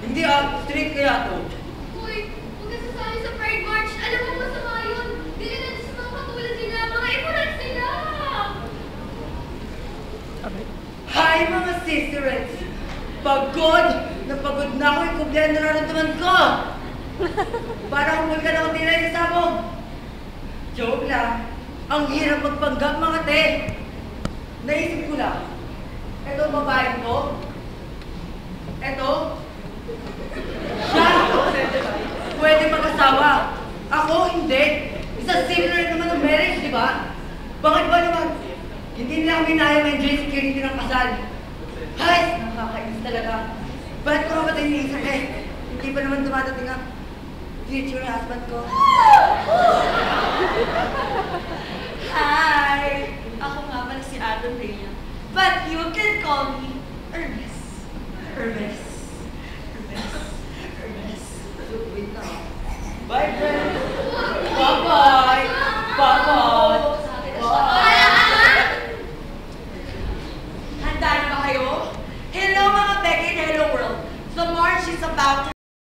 Hindi straight kaya to. Uy, huwag ka sasali sa Pride March. Alam mo masama yun. Dili na sa mga katulad nila. Mga imuran sila. Hi mga sisterets! Pagod na ako yung problema na nararamdaman ko! Parang humul ka na akong tinay sa sabog! Joke lang. Ang hirap magpanggap mga te. Naisip ko lang. Eto babae to. Eto. Siya. Pwede mag-asawa. Ako hindi. Isa similar naman ng marriage, di ba? Bakit ba naman? Hindi nila kami naya-enjoy security ng kasal. Hay! Nakakainis talaga. Bakit ko mapatay niisip eh? Hindi pa naman dumadating ang future husband ko. Hi! Ako nga pala si Adam Rhea. But you can call me Ernest. Hermes. Ernest. Wait na. Bye, friends! Bye-bye! Bye-bye! Handa na ba kayo? Hello mga Becky and Hello World. The march is about to